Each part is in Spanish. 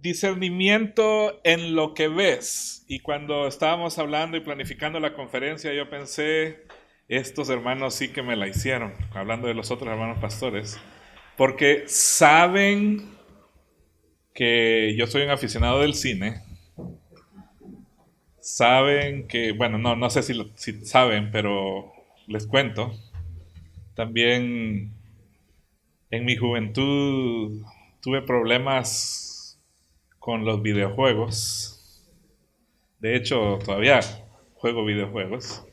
discernimiento en lo que ves. Y cuando estábamos hablando y planificando la conferencia, yo pensé, estos hermanos sí que me la hicieron, hablando de los otros hermanos pastores, porque saben que yo soy un aficionado del cine, saben que, bueno, no sé si saben, pero les cuento, también en mi juventud tuve problemas con los videojuegos. De hecho, todavía juego videojuegos.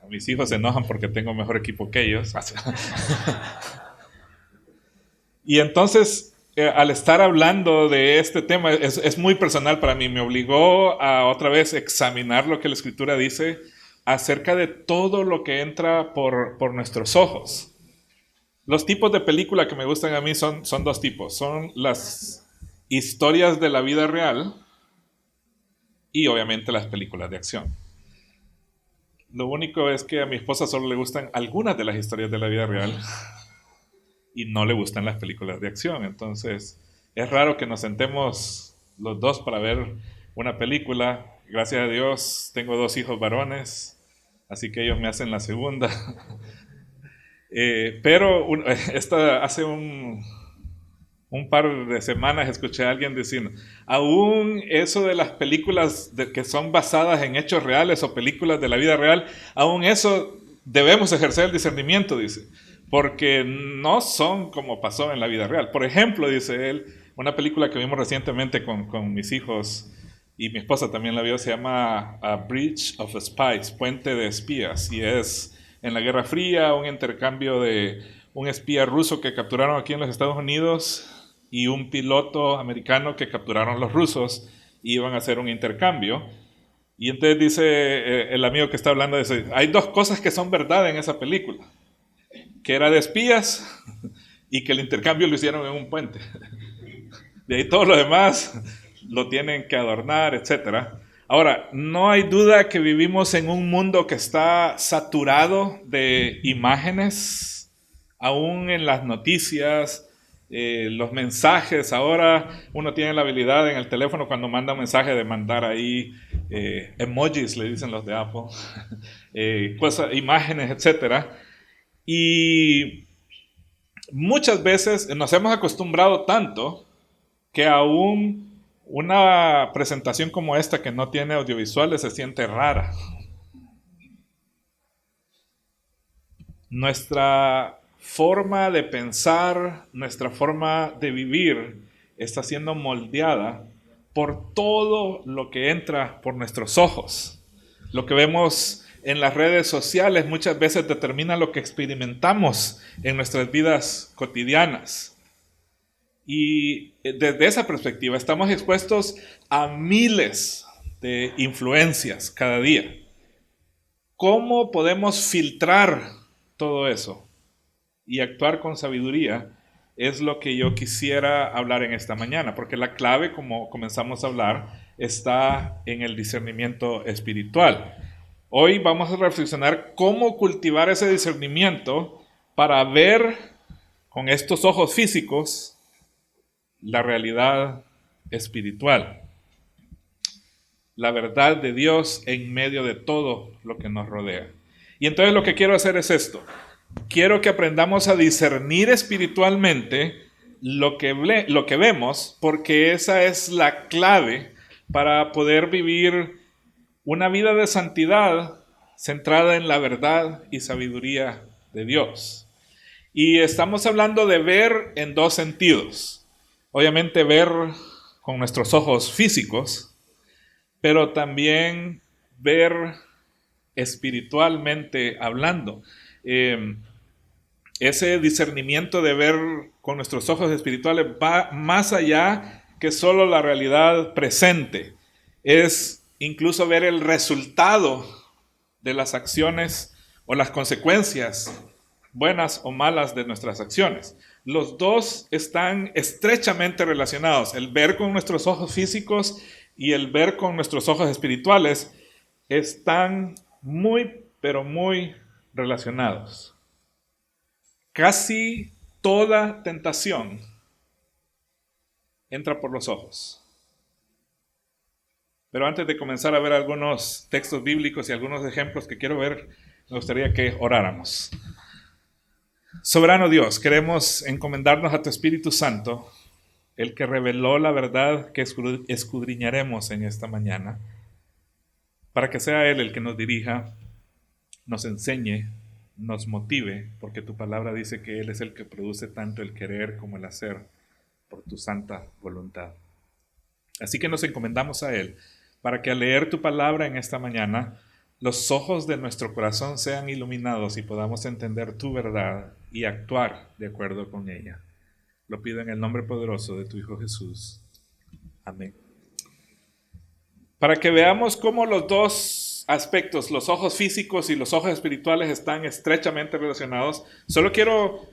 A mis hijos se enojan porque tengo mejor equipo que ellos. Y entonces, al estar hablando de este tema, es muy personal para mí. Me obligó a otra vez examinar lo que la Escritura dice acerca de todo lo que entra por nuestros ojos. Los tipos de película que me gustan a mí son dos tipos. Son las historias de la vida real y obviamente las películas de acción. Lo único es que a mi esposa solo le gustan algunas de las historias de la vida real y no le gustan las películas de acción. Entonces, es raro que nos sentemos los dos para ver una película. Gracias a Dios, tengo dos hijos varones, así que ellos me hacen la segunda. Pero hace un par de semanas escuché a alguien diciendo, aún eso de las películas que son basadas en hechos reales o películas de la vida real, aún eso debemos ejercer el discernimiento, dice, porque no son como pasó en la vida real. Por ejemplo, dice él, una película que vimos recientemente con mis hijos y mi esposa también la vio, se llama A Bridge of Spies, Puente de Espías, y es en la Guerra Fría un intercambio de un espía ruso que capturaron aquí en los Estados Unidos y un piloto americano que capturaron los rusos y iban a hacer un intercambio. Y entonces dice el amigo que está hablando de eso, hay dos cosas que son verdad en esa película, que era de espías y que el intercambio lo hicieron en un puente. De ahí todo lo demás lo tienen que adornar, etcétera. Ahora, no hay duda que vivimos en un mundo que está saturado de imágenes, aún en las noticias, los mensajes. Ahora uno tiene la habilidad en el teléfono cuando manda un mensaje de mandar ahí emojis, le dicen los de Apple, cosas, imágenes, etcétera. Y muchas veces nos hemos acostumbrado tanto que aún una presentación como esta que no tiene audiovisuales se siente rara. Nuestra forma de pensar, nuestra forma de vivir está siendo moldeada por todo lo que entra por nuestros ojos. Lo que vemos en las redes sociales muchas veces determina lo que experimentamos en nuestras vidas cotidianas. Y desde esa perspectiva estamos expuestos a miles de influencias cada día. ¿Cómo podemos filtrar todo eso y actuar con sabiduría? Es lo que yo quisiera hablar en esta mañana, porque la clave, como comenzamos a hablar, está en el discernimiento espiritual. Hoy vamos a reflexionar cómo cultivar ese discernimiento para ver con estos ojos físicos la realidad espiritual, la verdad de Dios en medio de todo lo que nos rodea. Y entonces lo que quiero hacer es esto. Quiero que aprendamos a discernir espiritualmente lo que vemos, porque esa es la clave para poder vivir una vida de santidad centrada en la verdad y sabiduría de Dios. Y estamos hablando de ver en dos sentidos. Obviamente ver con nuestros ojos físicos, pero también ver espiritualmente hablando. Ese discernimiento de ver con nuestros ojos espirituales va más allá que solo la realidad presente. Es incluso ver el resultado de las acciones o las consecuencias, buenas o malas, de nuestras acciones. Los dos están estrechamente relacionados. El ver con nuestros ojos físicos y el ver con nuestros ojos espirituales están muy, pero muy relacionados. Casi toda tentación entra por los ojos. Pero antes de comenzar a ver algunos textos bíblicos y algunos ejemplos que quiero ver, me gustaría que oráramos. Soberano Dios, queremos encomendarnos a tu Espíritu Santo, el que reveló la verdad que escudriñaremos en esta mañana, para que sea Él el que nos dirija, nos enseñe, nos motive, porque tu palabra dice que Él es el que produce tanto el querer como el hacer por tu santa voluntad. Así que nos encomendamos a Él, para que al leer tu palabra en esta mañana, los ojos de nuestro corazón sean iluminados y podamos entender tu verdad y actuar de acuerdo con ella. Lo pido en el nombre poderoso de tu Hijo Jesús. Amén. Para que veamos cómo los dos aspectos, los ojos físicos y los ojos espirituales, están estrechamente relacionados, solo quiero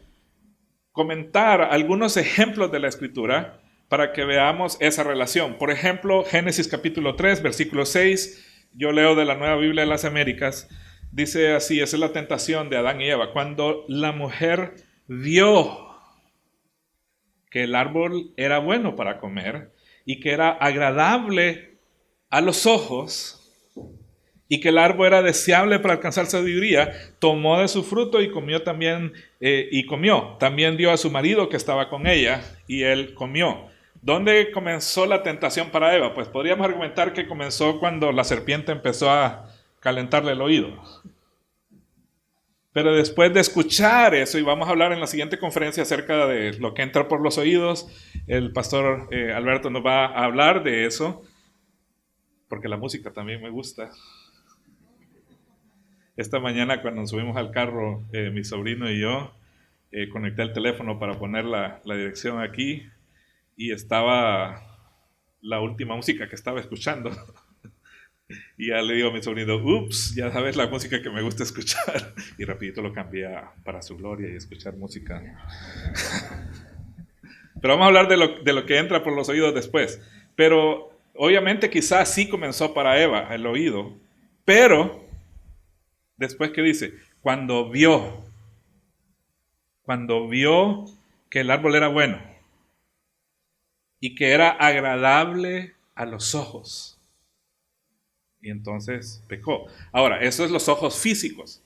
comentar algunos ejemplos de la Escritura para que veamos esa relación. Por ejemplo, Génesis capítulo 3, versículo 6, yo leo de la Nueva Biblia de las Américas, dice así, esa es la tentación de Adán y Eva. Cuando la mujer vio que el árbol era bueno para comer y que era agradable a los ojos y que el árbol era deseable para alcanzar sabiduría, tomó de su fruto y comió también, También dio a su marido que estaba con ella y él comió. ¿Dónde comenzó la tentación para Eva? Pues podríamos argumentar que comenzó cuando la serpiente empezó a calentarle el oído. Pero después de escuchar eso, y vamos a hablar en la siguiente conferencia acerca de lo que entra por los oídos, el pastor Alberto nos va a hablar de eso, porque la música también me gusta. Esta mañana cuando nos subimos al carro, mi sobrino y yo, conecté el teléfono para poner la dirección aquí, y estaba la última música que estaba escuchando. Y ya le digo a mi sobrino, ups, ya sabes la música que me gusta escuchar. Y rapidito lo cambié para su gloria y escuchar música. Pero vamos a hablar de lo que entra por los oídos después. Pero obviamente quizás sí comenzó para Eva el oído. Pero después, ¿qué dice? Cuando vio que el árbol era bueno y que era agradable a los ojos. Y entonces pecó. Ahora, eso es los ojos físicos.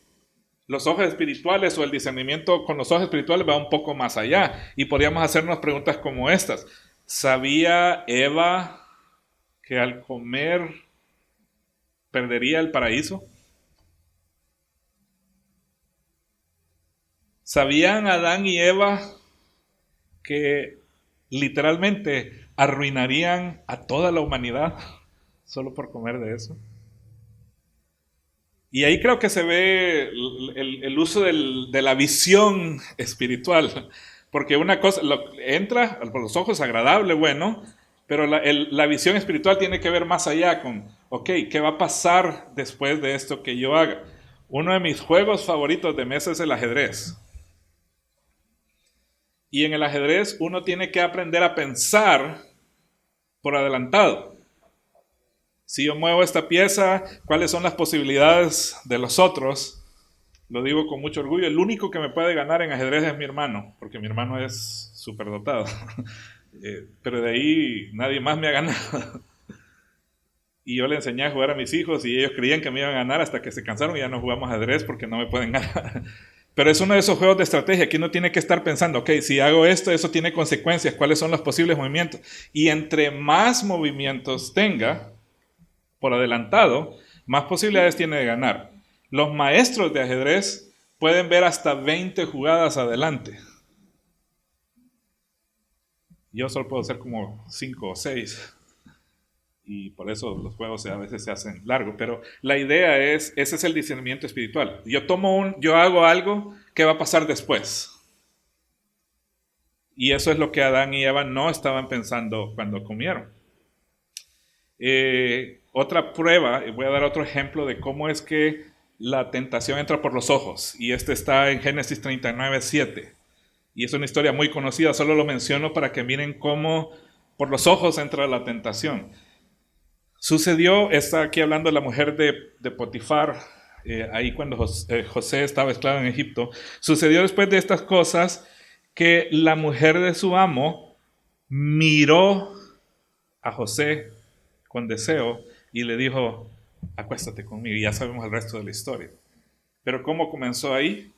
Los ojos espirituales o el discernimiento con los ojos espirituales va un poco más allá. Y podríamos hacernos preguntas como estas. ¿Sabía Eva que al comer perdería el paraíso? ¿Sabían Adán y Eva que literalmente arruinarían a toda la humanidad solo por comer de eso? Y ahí creo que se ve el uso de la visión espiritual, porque una cosa entra por los ojos agradable, bueno, pero la visión espiritual tiene que ver más allá con, ok, ¿qué va a pasar después de esto que yo haga? Uno de mis juegos favoritos de mesa es el ajedrez. Y en el ajedrez uno tiene que aprender a pensar por adelantado. Si yo muevo esta pieza, ¿cuáles son las posibilidades de los otros? Lo digo con mucho orgullo. El único que me puede ganar en ajedrez es mi hermano, porque mi hermano es superdotado. Pero de ahí nadie más me ha ganado. Y yo le enseñé a jugar a mis hijos y ellos creían que me iban a ganar hasta que se cansaron y ya no jugamos ajedrez porque no me pueden ganar. Pero es uno de esos juegos de estrategia que uno tiene que estar pensando, ok, si hago esto, eso tiene consecuencias, ¿cuáles son los posibles movimientos? Y entre más movimientos tenga, por adelantado, más posibilidades tiene de ganar. Los maestros de ajedrez pueden ver hasta 20 jugadas adelante. Yo solo puedo hacer como 5 o 6. Y por eso los juegos a veces se hacen largos. Pero la idea es, ese es el discernimiento espiritual. Yo hago algo, ¿qué va a pasar después? Y eso es lo que Adán y Eva no estaban pensando cuando comieron. Otra prueba, voy a dar otro ejemplo de cómo es que la tentación entra por los ojos. Y este está en Génesis 39:7. Y es una historia muy conocida, solo lo menciono para que miren cómo por los ojos entra la tentación. Sucedió, está aquí hablando de la mujer de Potifar, ahí cuando José estaba esclavo en Egipto. Sucedió después de estas cosas que la mujer de su amo miró a José con deseo y le dijo, acuéstate conmigo. Y ya sabemos el resto de la historia. Pero ¿cómo comenzó ahí?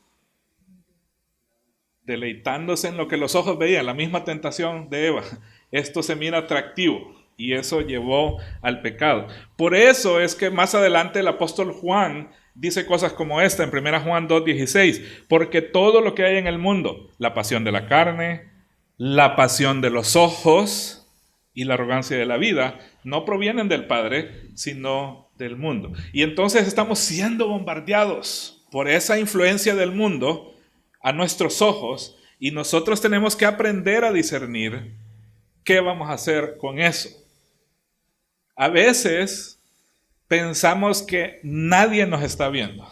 Deleitándose en lo que los ojos veían, la misma tentación de Eva. Esto se mira atractivo y eso llevó al pecado. Por eso es que más adelante el apóstol Juan dice cosas como esta en 1 Juan 2:16, porque todo lo que hay en el mundo, la pasión de la carne, la pasión de los ojos y la arrogancia de la vida, no provienen del Padre, sino del mundo. Y entonces estamos siendo bombardeados por esa influencia del mundo a nuestros ojos y nosotros tenemos que aprender a discernir qué vamos a hacer con eso. A veces pensamos que nadie nos está viendo.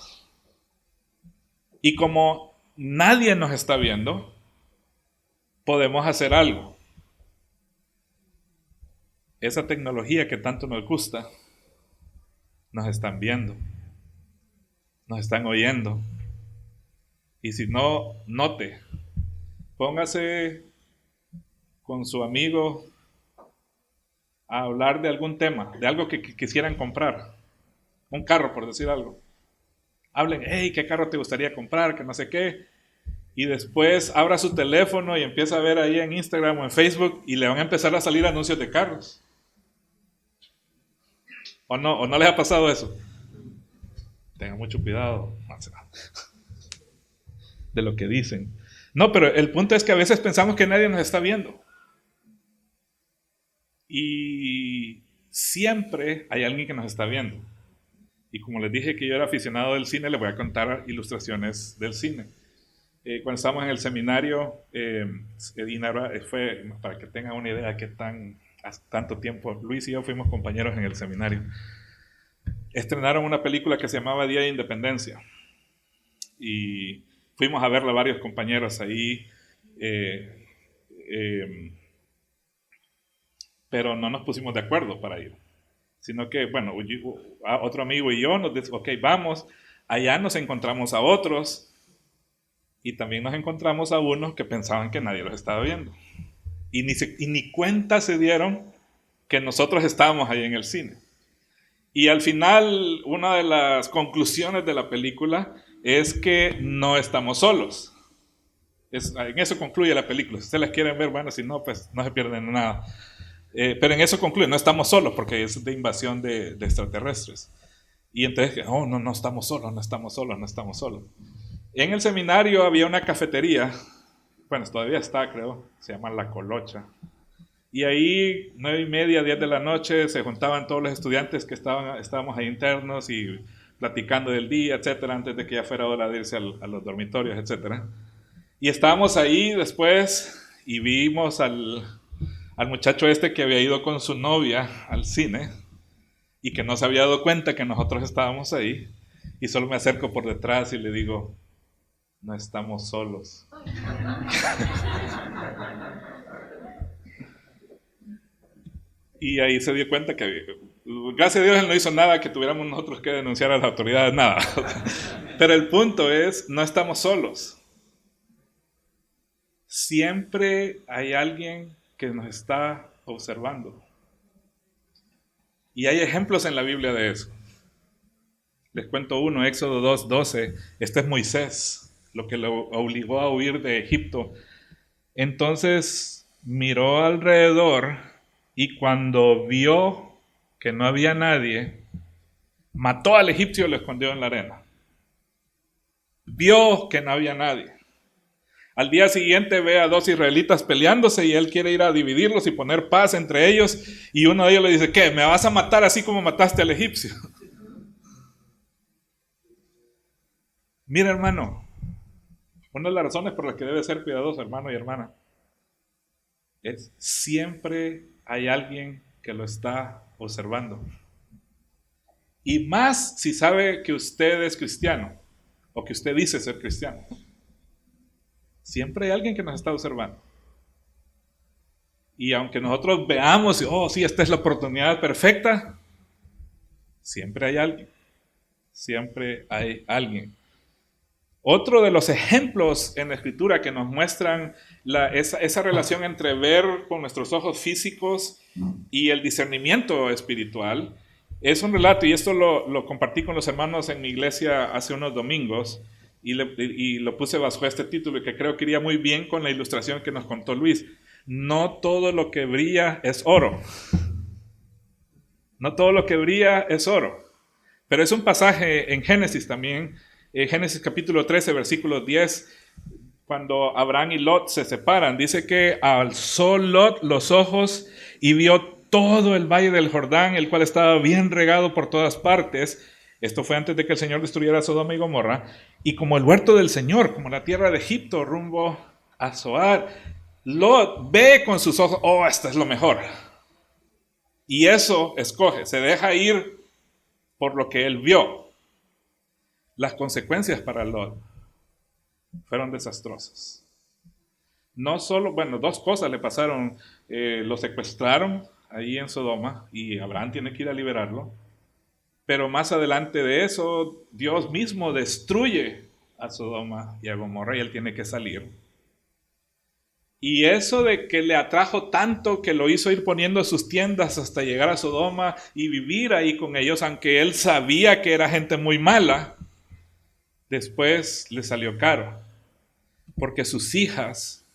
Y como nadie nos está viendo, podemos hacer algo. Esa tecnología que tanto nos gusta, nos están viendo, nos están oyendo. Y si no, note, póngase con su amigo a hablar de algún tema, de algo que quisieran comprar. Un carro, por decir algo. Hablen, hey, ¿qué carro te gustaría comprar? Que no sé qué. Y después abra su teléfono y empieza a ver ahí en Instagram o en Facebook y le van a empezar a salir anuncios de carros. ¿O no les ha pasado eso? Tengan mucho cuidado de lo que dicen. No, pero el punto es que a veces pensamos que nadie nos está viendo. Y siempre hay alguien que nos está viendo. Y como les dije que yo era aficionado del cine, les voy a contar ilustraciones del cine. Cuando estábamos en el seminario, fue, para que tengan una idea de qué tanto tiempo, Luis y yo fuimos compañeros en el seminario. Estrenaron una película que se llamaba Día de Independencia. Y fuimos a verla varios compañeros ahí. Pero no nos pusimos de acuerdo para ir. Sino que, bueno, otro amigo y yo nos decimos, ok, vamos. Allá nos encontramos a otros. Y también nos encontramos a unos que pensaban que nadie los estaba viendo. Y ni cuenta se dieron que nosotros estábamos ahí en el cine. Y al final, una de las conclusiones de la película es que no estamos solos. En eso concluye la película. Si ustedes las quieren ver, bueno, si no, pues no se pierden nada. Pero en eso concluye, no estamos solos, porque es de invasión de extraterrestres. Y entonces, no estamos solos, no estamos solos, no estamos solos. En el seminario había una cafetería, bueno, todavía está, creo, se llama La Colocha. Y ahí, 9:30, 10 de la noche, se juntaban todos los estudiantes que estábamos ahí internos y platicando del día, etcétera, antes de que ya fuera hora de irse a los dormitorios, etcétera. Y estábamos ahí después y vimos al muchacho este que había ido con su novia al cine y que no se había dado cuenta que nosotros estábamos ahí. Y solo me acerco por detrás y le digo, no estamos solos. Y ahí se dio cuenta que, gracias a Dios, él no hizo nada que tuviéramos nosotros que denunciar a las autoridades, nada. Pero el punto es, no estamos solos. Siempre hay alguien que nos está observando. Y hay ejemplos en la Biblia de eso. Les cuento uno, Éxodo 2:12. Este es Moisés, lo que lo obligó a huir de Egipto. Entonces miró alrededor y cuando vio que no había nadie, mató al egipcio y lo escondió en la arena. Vio que no había nadie. Al día siguiente ve a 2 israelitas peleándose y él quiere ir a dividirlos y poner paz entre ellos. Y uno de ellos le dice, ¿qué? ¿Me vas a matar así como mataste al egipcio? Mira, hermano, una de las razones por las que debe ser cuidadoso, hermano y hermana, es siempre hay alguien que lo está observando. Y más si sabe que usted es cristiano o que usted dice ser cristiano. Siempre hay alguien que nos está observando. Y aunque nosotros veamos, sí, esta es la oportunidad perfecta, siempre hay alguien. Siempre hay alguien. Otro de los ejemplos en la Escritura que nos muestran esa relación entre ver con nuestros ojos físicos y el discernimiento espiritual es un relato, y esto lo compartí con los hermanos en mi iglesia hace unos domingos, y lo puse bajo este título, que creo que iría muy bien con la ilustración que nos contó Luis. No todo lo que brilla es oro. No todo lo que brilla es oro. Pero es un pasaje en Génesis también, Génesis capítulo 13, versículo 10, cuando Abraham y Lot se separan. Dice que alzó Lot los ojos y vio todo el valle del Jordán, el cual estaba bien regado por todas partes. Esto fue antes de que el Señor destruyera Sodoma y Gomorra. Y como el huerto del Señor, como la tierra de Egipto, rumbo a Zoar, Lot ve con sus ojos, oh, esto es lo mejor. Y eso escoge, se deja ir por lo que él vio. Las consecuencias para Lot fueron desastrosas. No solo, bueno, dos cosas le pasaron. Lo secuestraron ahí en Sodoma y Abraham tiene que ir a liberarlo. Pero más adelante de eso, Dios mismo destruye a Sodoma y a Gomorra y él tiene que salir. Y eso de que le atrajo tanto que lo hizo ir poniendo sus tiendas hasta llegar a Sodoma y vivir ahí con ellos, aunque él sabía que era gente muy mala, después le salió caro. Porque sus hijas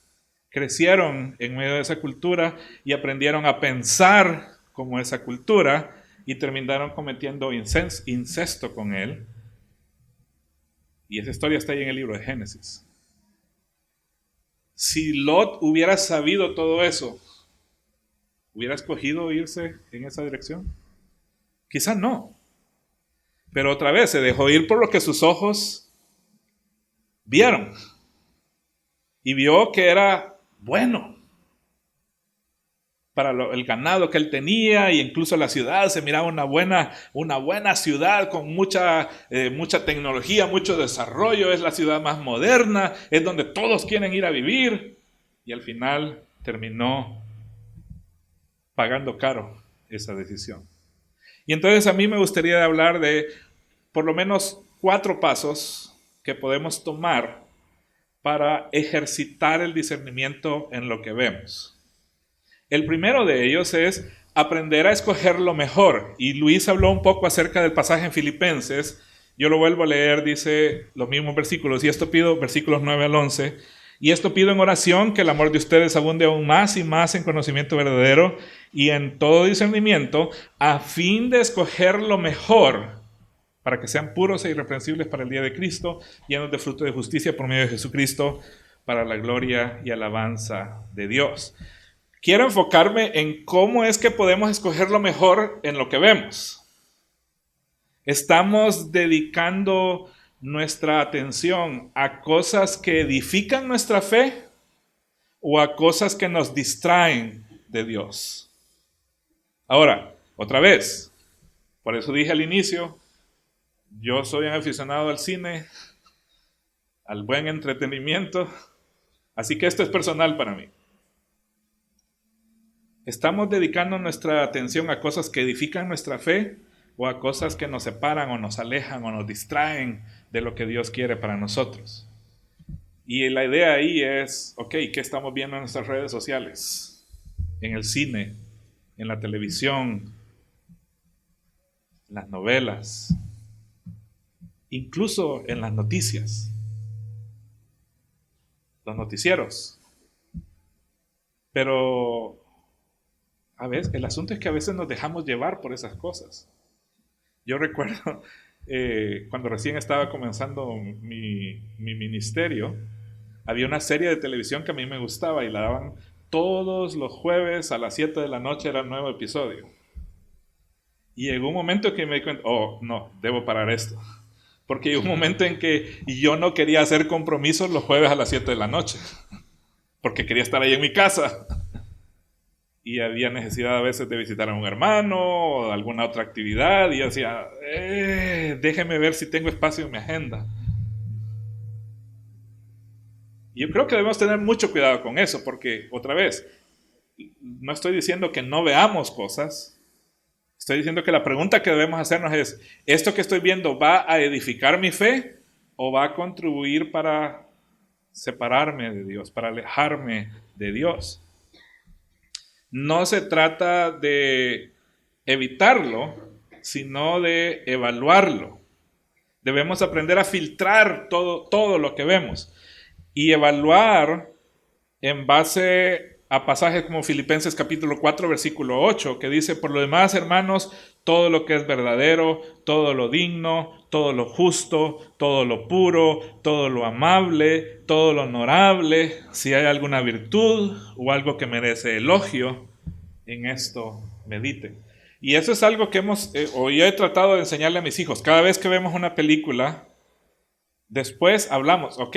crecieron en medio de esa cultura y aprendieron a pensar como esa cultura y terminaron cometiendo incesto con él. Y esa historia está ahí en el libro de Génesis. Si Lot hubiera sabido todo eso, ¿hubiera escogido irse en esa dirección? Quizás no. Pero otra vez se dejó ir por lo que sus ojos vieron. Y vio que era bueno para el ganado que él tenía, y incluso la ciudad se miraba una buena ciudad con mucha tecnología, mucho desarrollo. Es la ciudad más moderna, es donde todos quieren ir a vivir, y al final terminó pagando caro esa decisión. Y entonces a mí me gustaría hablar de por lo menos 4 pasos que podemos tomar para ejercitar el discernimiento en lo que vemos. El primero de ellos es aprender a escoger lo mejor. Y Luis habló un poco acerca del pasaje en Filipenses. Yo lo vuelvo a leer, dice los mismos versículos. Y esto pido, versículos 9 al 11. Y esto pido en oración, que el amor de ustedes abunde aún más y más en conocimiento verdadero y en todo discernimiento, a fin de escoger lo mejor, para que sean puros e irreprensibles para el día de Cristo, llenos de fruto de justicia por medio de Jesucristo, para la gloria y alabanza de Dios. Quiero enfocarme en cómo es que podemos escoger lo mejor en lo que vemos. ¿Estamos dedicando nuestra atención a cosas que edifican nuestra fe o a cosas que nos distraen de Dios? Ahora, otra vez, por eso dije al inicio, yo soy un aficionado al cine, al buen entretenimiento, así que esto es personal para mí. ¿Estamos dedicando nuestra atención a cosas que edifican nuestra fe o a cosas que nos separan o nos alejan o nos distraen de lo que Dios quiere para nosotros? Y la idea ahí es, ok, ¿qué estamos viendo en nuestras redes sociales? En el cine, en la televisión, en las novelas, incluso en las noticias, los noticieros. Pero a veces, el asunto es que a veces nos dejamos llevar por esas cosas. Yo recuerdo cuando recién estaba comenzando mi ministerio, había una serie de televisión que a mí me gustaba y la daban todos los jueves a las 7 de la noche, era un nuevo episodio. Y llegó un momento que me di cuenta, oh, no, debo parar esto. Porque llegó un momento en que yo no quería hacer compromisos los jueves a las 7 de la noche, porque quería estar ahí en mi casa. Y había necesidad a veces de visitar a un hermano o alguna otra actividad. Y yo decía, déjeme ver si tengo espacio en mi agenda. Y yo creo que debemos tener mucho cuidado con eso, porque otra vez, no estoy diciendo que no veamos cosas. Estoy diciendo que la pregunta que debemos hacernos es, ¿esto que estoy viendo va a edificar mi fe o va a contribuir para separarme de Dios, para alejarme de Dios? No se trata de evitarlo, sino de evaluarlo. Debemos aprender a filtrar todo lo que vemos y evaluar en base a pasajes como Filipenses capítulo 4, versículo 8, que dice: por lo demás, hermanos, todo lo que es verdadero, todo lo digno, todo lo justo, todo lo puro, todo lo amable, todo lo honorable, si hay alguna virtud o algo que merece elogio, en esto medite. Y eso es algo que yo he tratado de enseñarle a mis hijos. Cada vez que vemos una película, después hablamos, ok,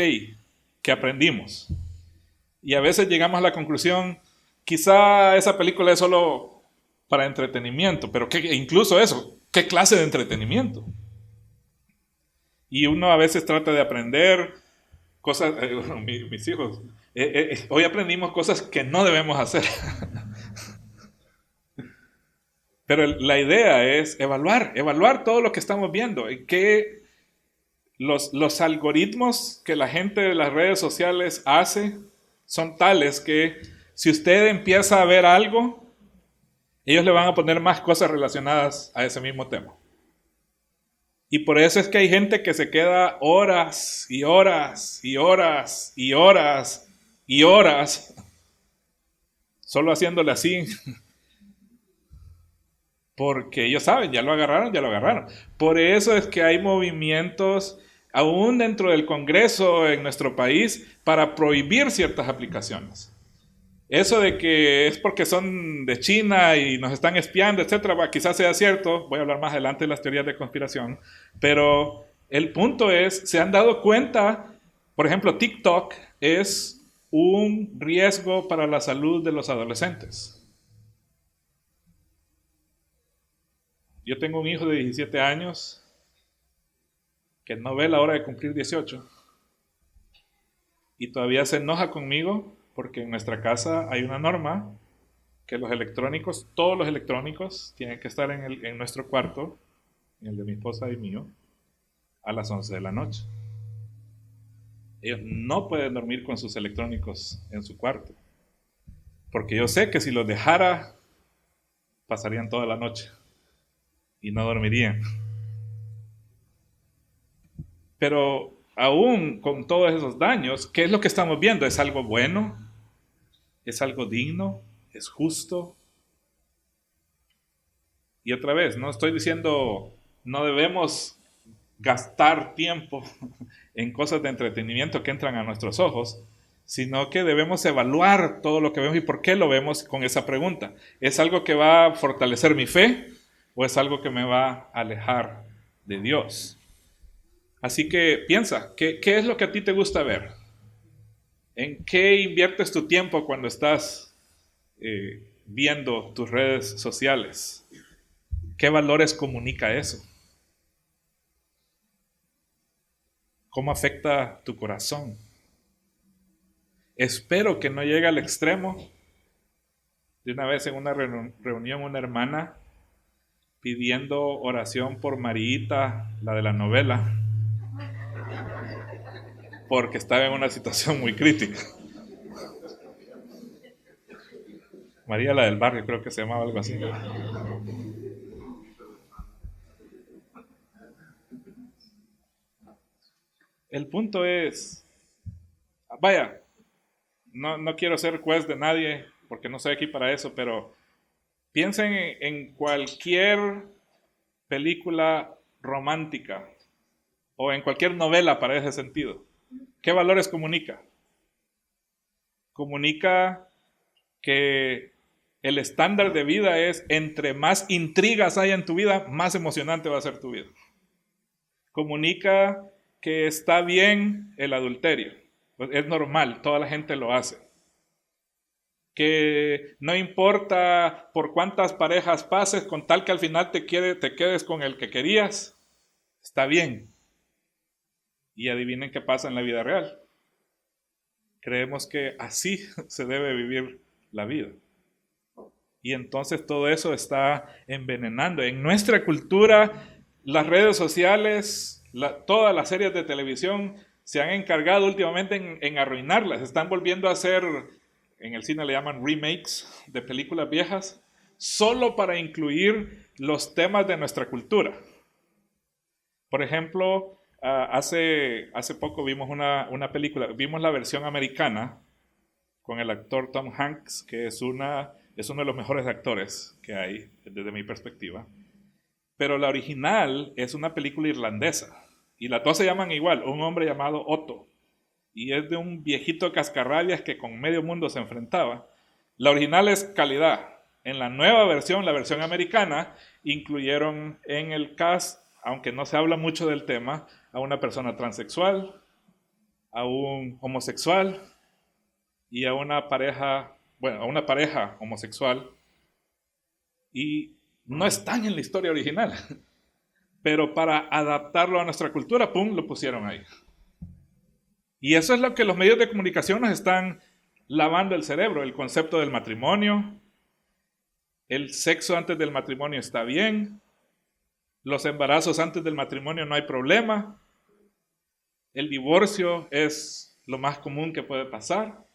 ¿qué aprendimos? Y a veces llegamos a la conclusión, quizá esa película es solo para entretenimiento, pero incluso eso, ¿qué clase de entretenimiento? Y uno a veces trata de aprender cosas, mis hijos, hoy aprendimos cosas que no debemos hacer. Pero la idea es evaluar todo lo que estamos viendo. Y que los algoritmos que la gente de las redes sociales hace son tales que si usted empieza a ver algo, ellos le van a poner más cosas relacionadas a ese mismo tema. Y por eso es que hay gente que se queda horas y horas y horas y horas y horas solo haciéndole así. Porque ellos saben, ya lo agarraron. Por eso es que hay movimientos, aún dentro del Congreso en nuestro país, para prohibir ciertas aplicaciones. Eso de que es porque son de China y nos están espiando, etcétera, quizás sea cierto. Voy a hablar más adelante de las teorías de conspiración. Pero el punto es, se han dado cuenta, por ejemplo, TikTok es un riesgo para la salud de los adolescentes. Yo tengo un hijo de 17 años que no ve la hora de cumplir 18 y todavía se enoja conmigo porque en nuestra casa hay una norma que los electrónicos, todos los electrónicos tienen que estar en nuestro cuarto, en el de mi esposa y mío, a las 11 de la noche. Ellos no pueden dormir con sus electrónicos en su cuarto, porque yo sé que si los dejara pasarían toda la noche y no dormirían. Pero aún con todos esos daños, ¿qué es lo que estamos viendo? ¿Es algo bueno? ¿Es algo digno? ¿Es justo? Y otra vez, no estoy diciendo no debemos gastar tiempo en cosas de entretenimiento que entran a nuestros ojos, sino que debemos evaluar todo lo que vemos y por qué lo vemos con esa pregunta. ¿Es algo que va a fortalecer mi fe o es algo que me va a alejar de Dios? Así que piensa, ¿qué es lo que a ti te gusta ver? ¿En qué inviertes tu tiempo cuando estás viendo tus redes sociales? ¿Qué valores comunica eso? ¿Cómo afecta tu corazón? Espero que no llegue al extremo. De una vez en una reunión, una hermana pidiendo oración por Mariita, la de la novela, porque estaba en una situación muy crítica. María, la del barrio, creo que se llamaba algo así. El punto es, vaya, no quiero ser juez de nadie, porque no estoy aquí para eso, pero piensen en cualquier película romántica o en cualquier novela para ese sentido. ¿Qué valores comunica? Comunica que el estándar de vida es, entre más intrigas haya en tu vida, más emocionante va a ser tu vida. Comunica que está bien el adulterio. Pues es normal, toda la gente lo hace. Que no importa por cuántas parejas pases, con tal que al final te quedes con el que querías, está bien. Y adivinen qué pasa en la vida real. Creemos que así se debe vivir la vida. Y entonces todo eso está envenenando. En nuestra cultura, las redes sociales Todas las series de televisión se han encargado últimamente en arruinarlas. Están volviendo a hacer, en el cine le llaman remakes de películas viejas, solo para incluir los temas de nuestra cultura. Por ejemplo, hace poco vimos una película, vimos la versión americana con el actor Tom Hanks, que es uno de los mejores actores que hay desde mi perspectiva. Pero la original es una película irlandesa. Y las dos se llaman igual, Un hombre llamado Otto. Y es de un viejito cascarrabias que con medio mundo se enfrentaba. La original es calidad. En la nueva versión, la versión americana, incluyeron en el cast, aunque no se habla mucho del tema, a una persona transexual, a un homosexual y a una pareja homosexual. Y no están en la historia original, pero para adaptarlo a nuestra cultura, ¡pum!, lo pusieron ahí. Y eso es lo que los medios de comunicación nos están lavando el cerebro, el concepto del matrimonio, el sexo antes del matrimonio está bien, los embarazos antes del matrimonio no hay problema, el divorcio es lo más común que puede pasar.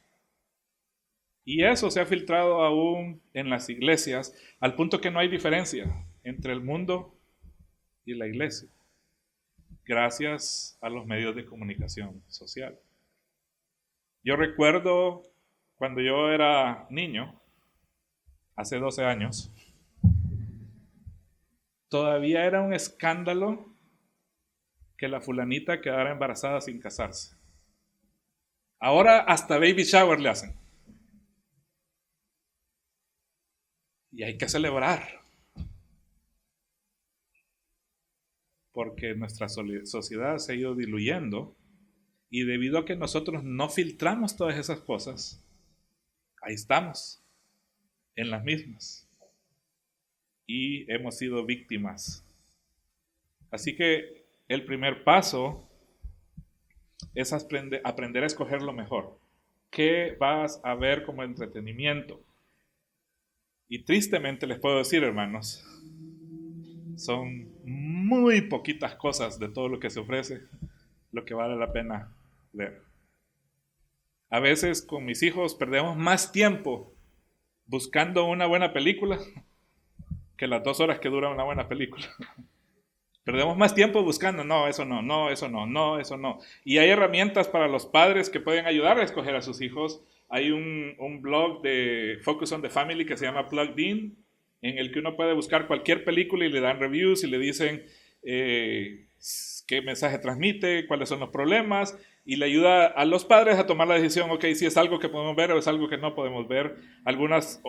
Y eso se ha filtrado aún en las iglesias, al punto que no hay diferencia entre el mundo y la iglesia, gracias a los medios de comunicación social. Yo recuerdo cuando yo era niño, hace 12 años, todavía era un escándalo que la fulanita quedara embarazada sin casarse. Ahora hasta baby shower le hacen. Y hay que celebrar, porque nuestra sociedad se ha ido diluyendo y debido a que nosotros no filtramos todas esas cosas, ahí estamos, en las mismas, y hemos sido víctimas. Así que el primer paso es aprender a escoger lo mejor. ¿Qué vas a ver como entretenimiento? Y tristemente les puedo decir, hermanos, son muy poquitas cosas de todo lo que se ofrece lo que vale la pena ver. A veces con mis hijos perdemos más tiempo buscando una buena película que las 2 horas que dura una buena película. Perdemos más tiempo buscando, no, eso no, no, eso no, no, eso no. Y hay herramientas para los padres que pueden ayudar a escoger a sus hijos. Hay un blog de Focus on the Family que se llama Plugged In, en el que uno puede buscar cualquier película y le dan reviews y le dicen qué mensaje transmite, cuáles son los problemas, y le ayuda a los padres a tomar la decisión, ok, si es algo que podemos ver o es algo que no podemos ver.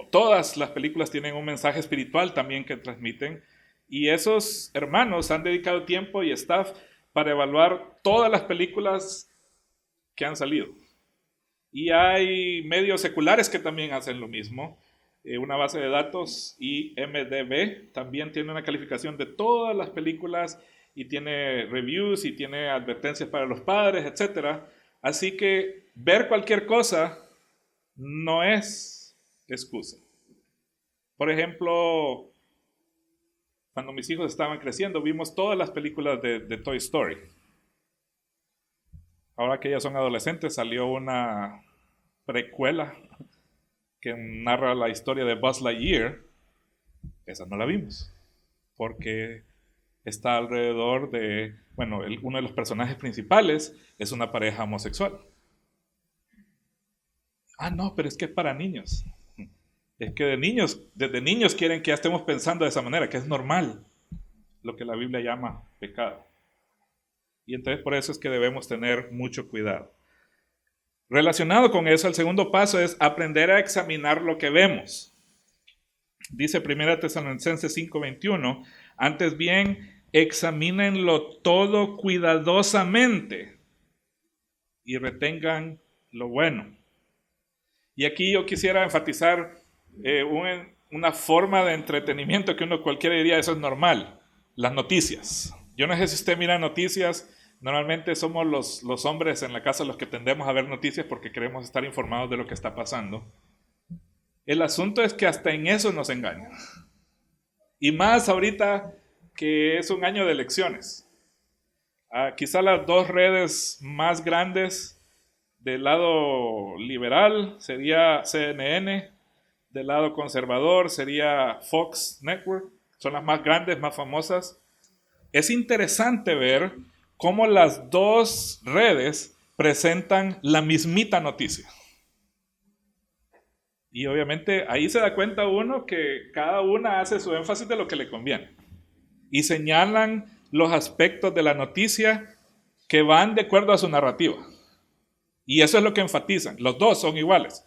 Todas las películas tienen un mensaje espiritual también que transmiten, y esos hermanos han dedicado tiempo y staff para evaluar todas las películas que han salido. Y hay medios seculares que también hacen lo mismo. Una base de datos, IMDb, también tiene una calificación de todas las películas y tiene reviews y tiene advertencias para los padres, etc. Así que ver cualquier cosa no es excusa. Por ejemplo, cuando mis hijos estaban creciendo, vimos todas las películas de Toy Story. Ahora que ellas son adolescentes, salió una precuela que narra la historia de Buzz Lightyear. Esa no la vimos, porque está alrededor de, uno de los personajes principales es una pareja homosexual. Ah, no, pero es que es para niños. Es que desde niños quieren que ya estemos pensando de esa manera, que es normal, lo que la Biblia llama pecado. Y entonces por eso es que debemos tener mucho cuidado. Relacionado con eso, el segundo paso es aprender a examinar lo que vemos. Dice 1 Tesalonicenses 5:21, antes bien, examínenlo todo cuidadosamente y retengan lo bueno. Y aquí yo quisiera enfatizar una forma de entretenimiento que uno cualquiera diría, eso es normal, las noticias. Yo no sé si usted mira noticias. Normalmente somos los hombres en la casa los que tendemos a ver noticias porque queremos estar informados de lo que está pasando. El asunto es que hasta en eso nos engañan. Y más ahorita que es un año de elecciones. quizá las dos redes más grandes del lado liberal sería CNN, del lado conservador sería Fox Network, son las más grandes, más famosas. Es interesante ver cómo las dos redes presentan la mismita noticia. Y obviamente ahí se da cuenta uno que cada una hace su énfasis de lo que le conviene. Y señalan los aspectos de la noticia que van de acuerdo a su narrativa. Y eso es lo que enfatizan. Los dos son iguales.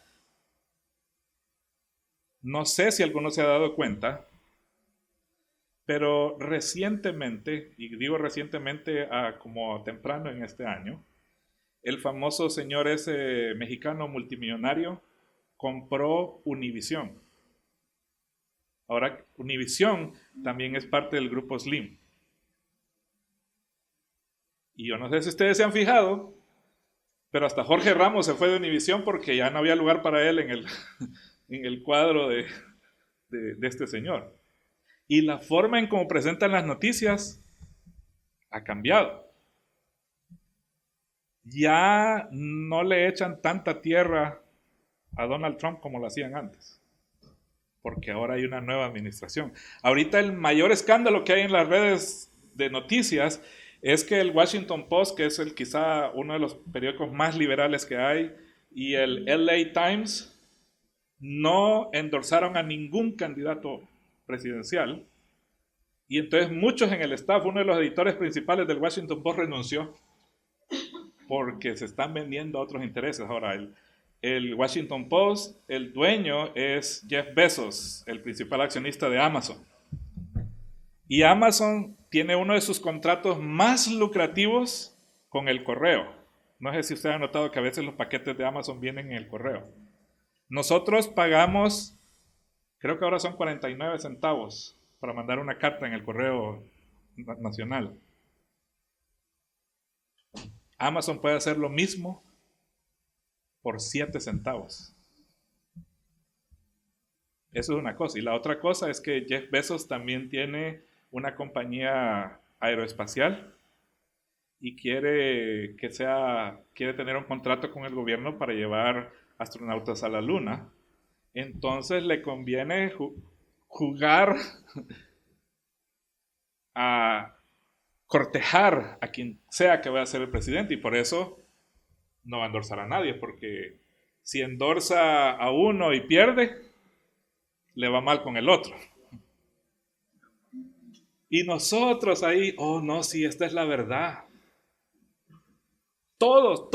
No sé si alguno se ha dado cuenta, pero recientemente, y digo recientemente como temprano en este año, el famoso señor ese mexicano multimillonario compró Univision. Ahora, Univision también es parte del grupo Slim. Y yo no sé si ustedes se han fijado, pero hasta Jorge Ramos se fue de Univision porque ya no había lugar para él en el cuadro de este señor. Y la forma en cómo presentan las noticias ha cambiado. Ya no le echan tanta tierra a Donald Trump como lo hacían antes, porque ahora hay una nueva administración. Ahorita el mayor escándalo que hay en las redes de noticias es que el Washington Post, que es quizá uno de los periódicos más liberales que hay, y el LA Times no endorsaron a ningún candidato presidencial, y entonces muchos en el staff, uno de los editores principales del Washington Post renunció porque se están vendiendo a otros intereses. Ahora, el Washington Post, el dueño es Jeff Bezos, el principal accionista de Amazon. Y Amazon tiene uno de sus contratos más lucrativos con el correo. No sé si usted ha notado que a veces los paquetes de Amazon vienen en el correo. Nosotros pagamos, creo que ahora son 49 centavos para mandar una carta en el correo nacional. Amazon puede hacer lo mismo por 7 centavos. Eso es una cosa. Y la otra cosa es que Jeff Bezos también tiene una compañía aeroespacial y quiere tener un contrato con el gobierno para llevar astronautas a la luna. Entonces le conviene jugar a cortejar a quien sea que vaya a ser el presidente, y por eso no va a endorsar a nadie, porque si endorsa a uno y pierde, le va mal con el otro. Y nosotros ahí, oh no, sí, esta es la verdad. Todos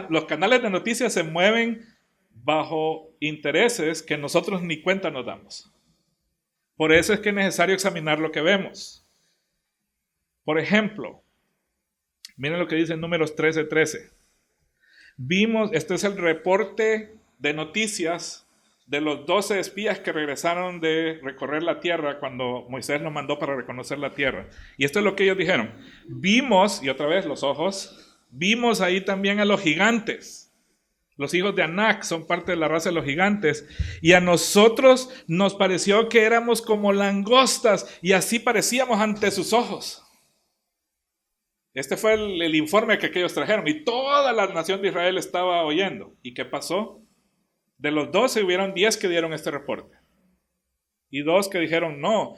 los canales de noticias se mueven bajo intereses que nosotros ni cuenta nos damos. Por eso es que es necesario examinar lo que vemos. Por ejemplo, miren lo que dice en Números 13:13. Vimos, este es el reporte de noticias de los 12 espías que regresaron de recorrer la tierra cuando Moisés los mandó para reconocer la tierra. Y esto es lo que ellos dijeron. Vimos, y otra vez los ojos, vimos ahí también a los gigantes. Los hijos de Anak son parte de la raza de los gigantes. Y a nosotros nos pareció que éramos como langostas y así parecíamos ante sus ojos. Este fue el informe que aquellos trajeron y toda la nación de Israel estaba oyendo. ¿Y qué pasó? De los 12 hubieron 10 que dieron este reporte. Y 2 que dijeron, no,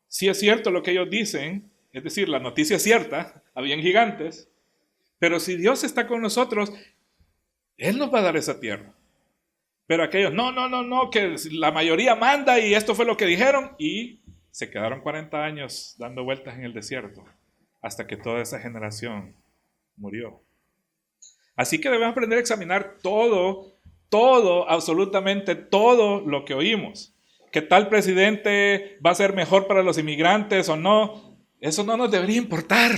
sí es cierto lo que ellos dicen, es decir, la noticia es cierta, habían gigantes, pero si Dios está con nosotros, Él nos va a dar esa tierra. Pero aquellos, no, que la mayoría manda y esto fue lo que dijeron, y se quedaron 40 años dando vueltas en el desierto hasta que toda esa generación murió. Así que debemos aprender a examinar todo, absolutamente todo lo que oímos. ¿Qué tal presidente va a ser mejor para los inmigrantes o no? Eso no nos debería importar.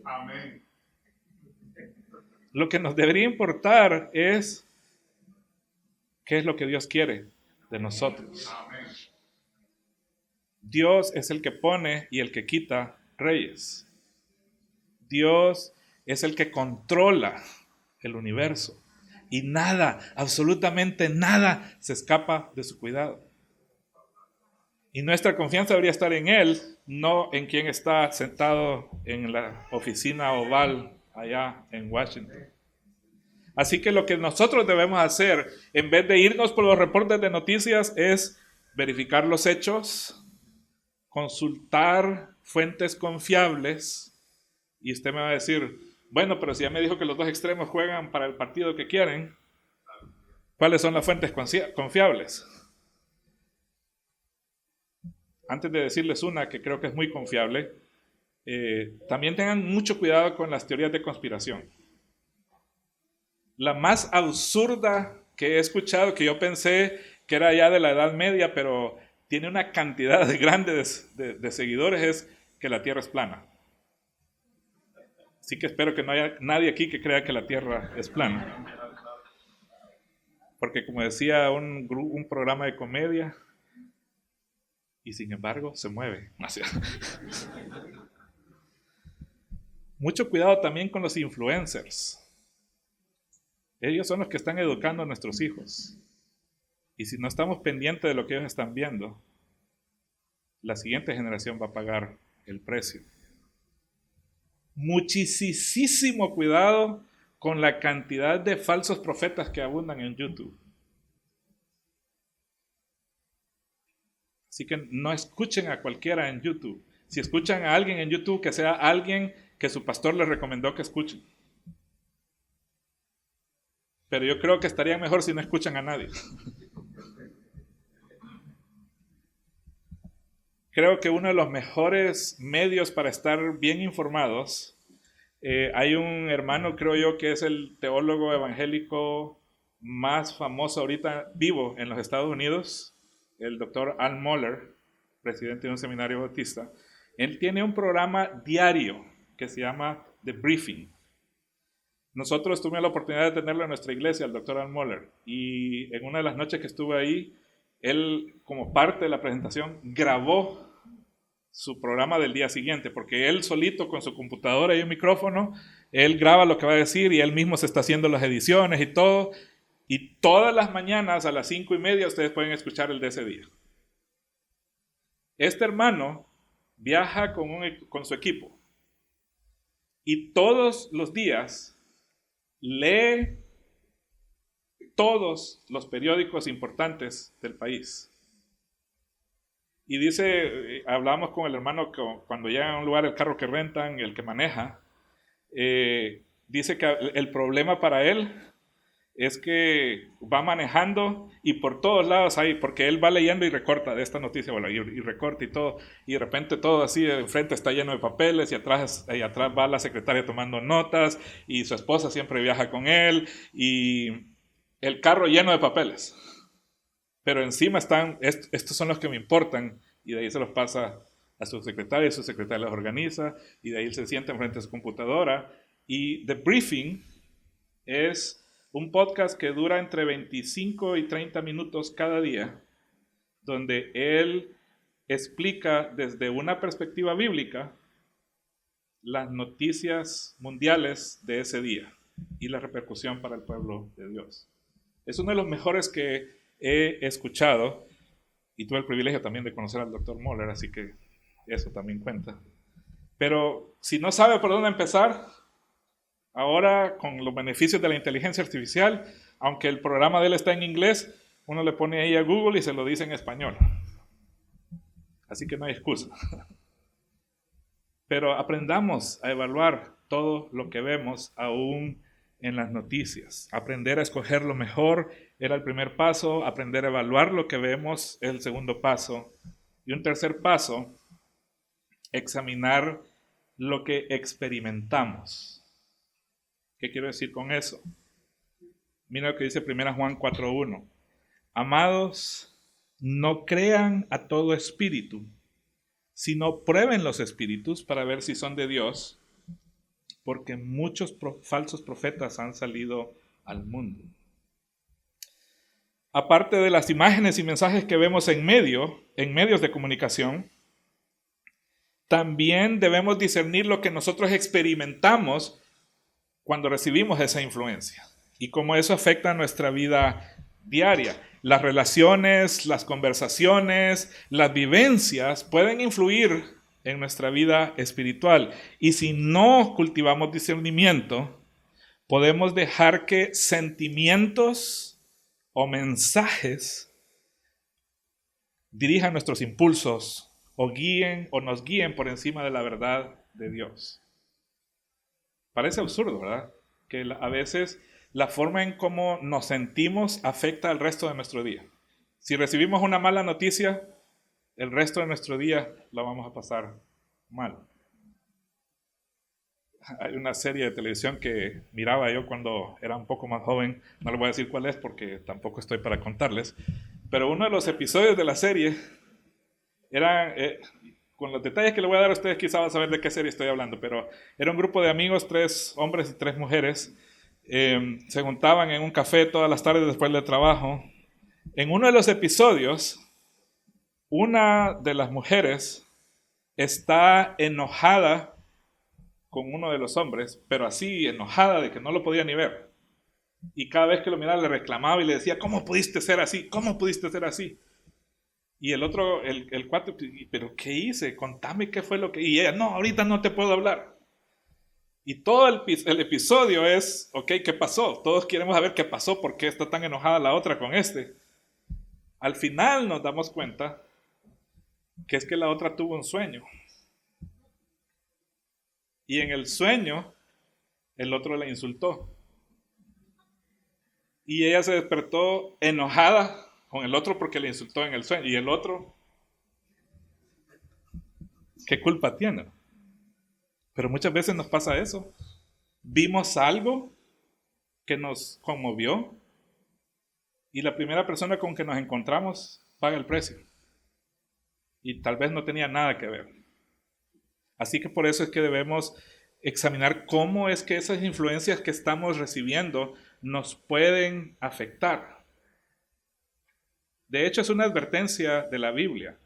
Amén. Lo que nos debería importar es qué es lo que Dios quiere de nosotros. Amén. Dios es el que pone y el que quita reyes. Dios es el que controla el universo. Y nada, absolutamente nada, se escapa de su cuidado. Y nuestra confianza debería estar en Él, no en quien está sentado en la oficina oval allá en Washington. Así que lo que nosotros debemos hacer, en vez de irnos por los reportes de noticias, es verificar los hechos, consultar fuentes confiables. Y usted me va a decir, bueno, pero si ya me dijo que los dos extremos juegan para el partido que quieren, ¿cuáles son las fuentes confiables? Antes de decirles una que creo que es muy confiable, también tengan mucho cuidado con las teorías de conspiración. La más absurda que he escuchado, que yo pensé que era ya de la Edad Media, pero tiene una cantidad grande de seguidores, es que la Tierra es plana. Así que espero que no haya nadie aquí que crea que la Tierra es plana. Porque como decía un programa de comedia, y sin embargo se mueve. Mucho cuidado también con los influencers. Ellos son los que están educando a nuestros hijos. Y si no estamos pendientes de lo que ellos están viendo, la siguiente generación va a pagar el precio. Muchísimo cuidado con la cantidad de falsos profetas que abundan en YouTube. Así que no escuchen a cualquiera en YouTube. Si escuchan a alguien en YouTube, que sea alguien que su pastor les recomendó que escuchen. Pero yo creo que estaría mejor si no escuchan a nadie. Creo que uno de los mejores medios para estar bien informados, hay un hermano, creo yo, que es el teólogo evangélico más famoso ahorita vivo en los Estados Unidos, el doctor Al Mohler, presidente de un seminario bautista. Él tiene un programa diario que se llama The Briefing. Nosotros tuvimos la oportunidad de tenerlo en nuestra iglesia, el doctor Al Mohler, y en una de las noches que estuve ahí, él, como parte de la presentación, grabó su programa del día siguiente, porque él solito con su computadora y un micrófono, él graba lo que va a decir y él mismo se está haciendo las ediciones y todo, y todas las mañanas a las 5:30 ustedes pueden escuchar el de ese día. Este hermano viaja con su equipo y todos los días lee todos los periódicos importantes del país. Y dice, hablamos con el hermano que cuando llega a un lugar, el carro que rentan, el que maneja, dice que el problema para él es que va manejando y por todos lados hay, porque él va leyendo y recorta de esta noticia, bueno, y recorta y todo, y de repente todo así, enfrente está lleno de papeles y atrás va la secretaria tomando notas y su esposa siempre viaja con él y el carro lleno de papeles. Pero encima están, estos son los que me importan, y de ahí se los pasa a su secretaria, y su secretaria los organiza, y de ahí él se sienta enfrente de su computadora. Y The Briefing es un podcast que dura entre 25 y 30 minutos cada día, donde él explica desde una perspectiva bíblica las noticias mundiales de ese día y la repercusión para el pueblo de Dios. Es uno de los mejores que he escuchado y tuve el privilegio también de conocer al Dr. Mohler, así que eso también cuenta. Pero si no sabe por dónde empezar, ahora con los beneficios de la inteligencia artificial, aunque el programa de él está en inglés, uno le pone ahí a Google y se lo dice en español. Así que no hay excusa. Pero aprendamos a evaluar todo lo que vemos aún en las noticias. Aprender a escoger lo mejor era el primer paso, aprender a evaluar lo que vemos es el segundo paso. Y un tercer paso, examinar lo que experimentamos. ¿Qué quiero decir con eso? Mira lo que dice 1 Juan 4:1. Amados, no crean a todo espíritu, sino prueben los espíritus para ver si son de Dios, porque muchos falsos profetas han salido al mundo. Aparte de las imágenes y mensajes que vemos en medios de comunicación, también debemos discernir lo que nosotros experimentamos cuando recibimos esa influencia y cómo eso afecta nuestra vida diaria. Las relaciones, las conversaciones, las vivencias pueden influir en nuestra vida espiritual. Y si no cultivamos discernimiento, podemos dejar que sentimientos o mensajes dirijan nuestros impulsos o guíen o nos guíen por encima de la verdad de Dios. Parece absurdo, ¿verdad? Que a veces la forma en cómo nos sentimos afecta al resto de nuestro día. Si recibimos una mala noticia, el resto de nuestro día la vamos a pasar mal. Hay una serie de televisión que miraba yo cuando era un poco más joven, no les voy a decir cuál es porque tampoco estoy para contarles, pero uno de los episodios de la serie era, con los detalles que le voy a dar a ustedes quizás van a saber de qué serie estoy hablando, pero era un grupo de amigos, 3 hombres y 3 mujeres, se juntaban en un café todas las tardes después del trabajo. En uno de los episodios, una de las mujeres está enojada con uno de los hombres, pero así enojada de que no lo podía ni ver. Y cada vez que lo miraba le reclamaba y le decía, ¿cómo pudiste ser así? ¿Cómo pudiste ser así? Y el otro, el cuate, ¿pero qué hice? Contame qué fue lo que... Y ella, no, ahorita no te puedo hablar. Y todo el episodio es, ok, ¿qué pasó? Todos queremos saber qué pasó, por qué está tan enojada la otra con este. Al final nos damos cuenta que es que la otra tuvo un sueño. Y en el sueño, el otro la insultó. Y ella se despertó enojada con el otro porque le insultó en el sueño. Y el otro, ¿qué culpa tiene? Pero muchas veces nos pasa eso. Vimos algo que nos conmovió y la primera persona con que nos encontramos paga el precio. Y tal vez no tenía nada que ver. Así que por eso es que debemos examinar cómo es que esas influencias que estamos recibiendo nos pueden afectar. De hecho, es una advertencia de la Biblia.